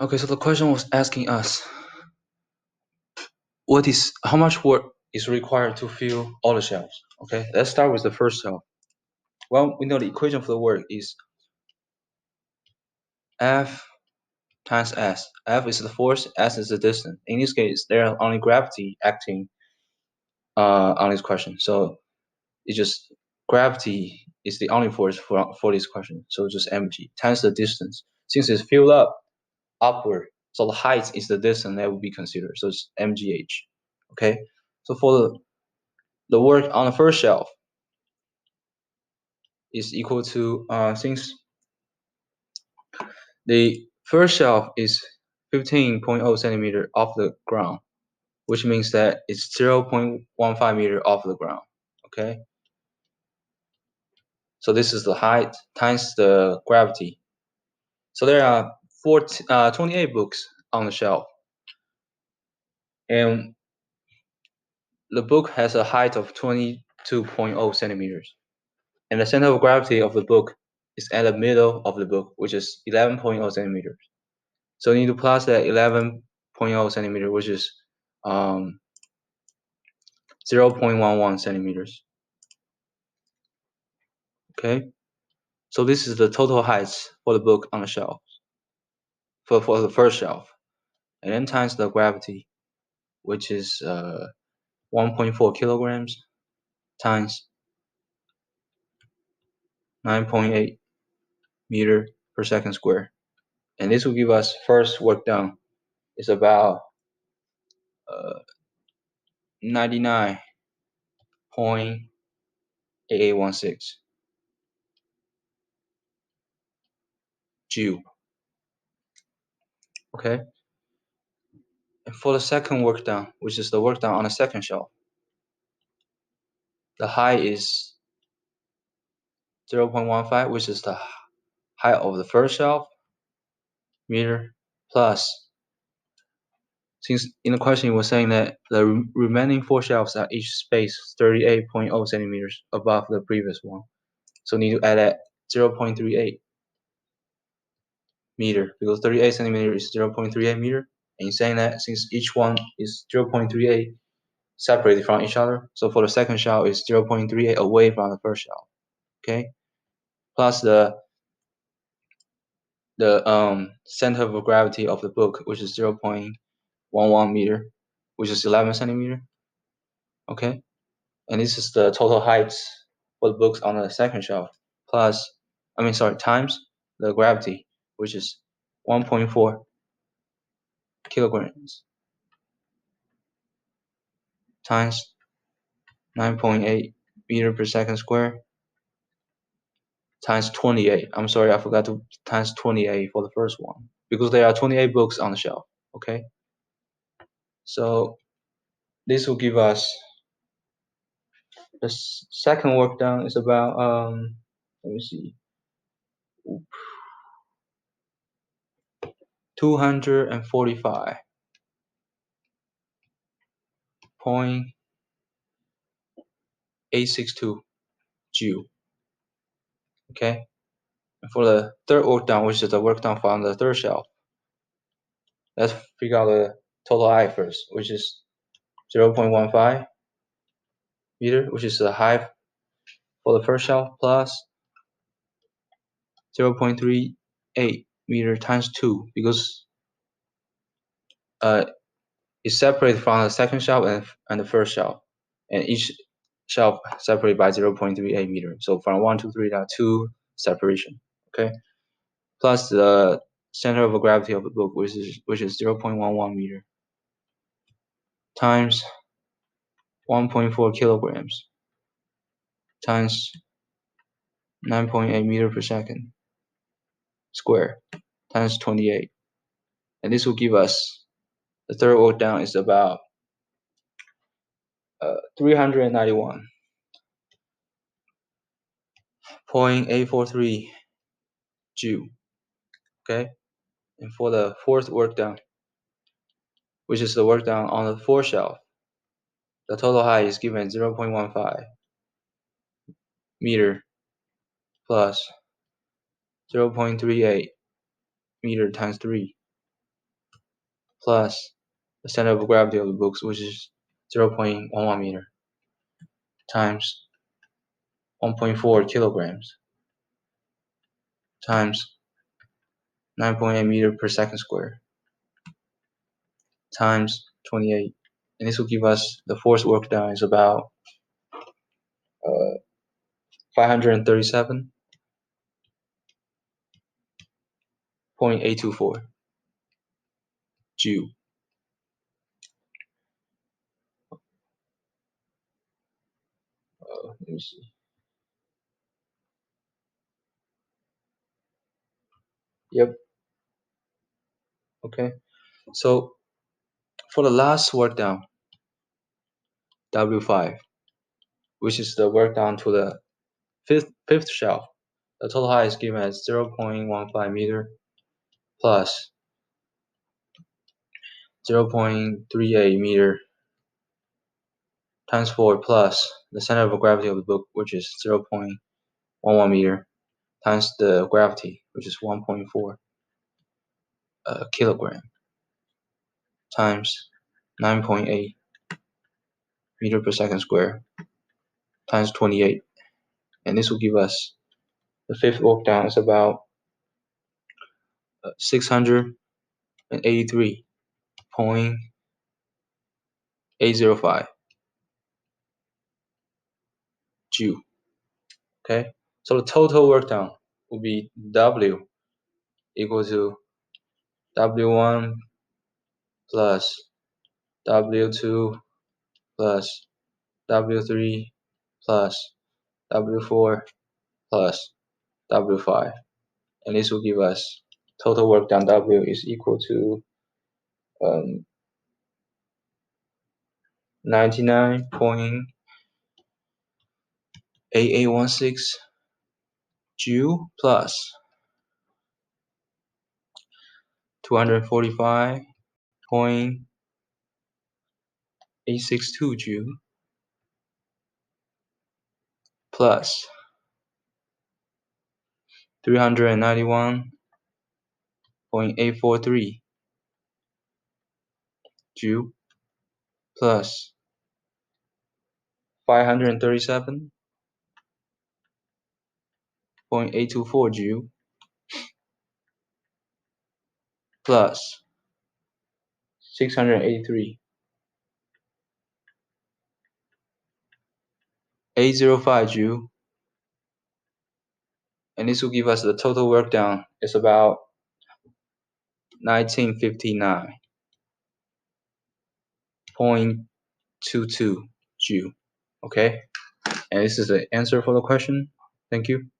Okay, so the question was asking us how much work is required to fill all the shelves. Okay, let's start with the first shelf. Well, we know the equation for the work is F times S. F is the force, S is the distance. In this case, there are only gravity acting on this question. So it's just gravity is the only force for this question. So just mg times the distance. Since it's filled up upward, so the height is the distance that will be considered. So it's mgh. Okay. So for the work on the first shelf is equal to since the first shelf is 15.0 centimeter off the ground, which means that it's 0.15 meter off the ground. Okay. So this is the height times the gravity. So there are 28 books on the shelf, and the book has a height of 22.0 centimeters, and the center of gravity of the book is at the middle of the book, which is 11.0 centimeters. So you need to plus that 11.0 centimeter, which is 0.11 centimeters. Okay, so this is the total height for the book on the shelf for the first shelf, and then times the gravity, which is 1.4 kilograms times 9.8 meter per second square. And this will give us first work done is about 99.8816 joule. Okay. And for the second work done, which is the work done on the second shelf, the height is 0.15, which is the height of the first shelf, meter, plus, since in the question it was saying that the remaining 4 shelves are each spaced 38.0 centimeters above the previous one. So need to add that 0.38 meter, because 38 centimeter is 0.38 meter. And you're saying that since each one is 0.38 separated from each other, so for the second shelf is 0.38 away from the first shelf. Okay, plus the center of gravity of the book, which is 0.11 meter, which is 11 centimeter. Okay, and this is the total height for the books on the second shelf, times the gravity, which is 1.4 kilograms times 9.8 meter per second square times 28. I'm sorry, I forgot to times 28 for the first one because there are 28 books on the shelf. Okay, so this will give us the second work done is about let me see, 245.862 joule. Okay, and for the third work done, which is the work done from the third shelf, let's figure out the total height first, which is 0.15 meter, which is the height for the first shelf, plus 0.38 meter times 2, because it's separated from the second shelf and the first shelf, and each shelf separated by 0.38 meter. So from 1 to 3, there are 2 separation. Okay, plus the center of gravity of the book, which is 0.11 meter times 1.4 kilograms times 9.8 meter per second square times 28, and this will give us the third work down is about 391.843 joule. Okay, and for the fourth work done, which is the work done on the fourth shelf, the total height is given 0.15 meter plus 0.38 meter times 3 plus the center of gravity of the books, which is 0.11 meter, times 1.4 kilograms, times 9.8 meter per second square, times 28. And this will give us the force work done is about 537.824 Joule. Let me see. Yep. Okay. So for the last work down, W5, which is the work down to the fifth shelf, the total height is given as 0.15 meter plus 0.38 meter times 4 plus the center of gravity of the book, which is 0.11 meter, times the gravity, which is 1.4 kilogram, times 9.8 meter per second square, times 28. And this will give us the fifth work down is about 683.805 Joule. Okay, so the total work done will be W equal to W1 plus W2 plus W3 plus W4 plus W5. And this will give us total work done W is equal to 99.8816 Joule plus 245.862 Joule plus 391.843 Joule plus 537.824 Joule plus 683.805 Joule, and this will give us the total work done is about 1959.22 Joule. Okay, and this is the answer for the question. Thank you.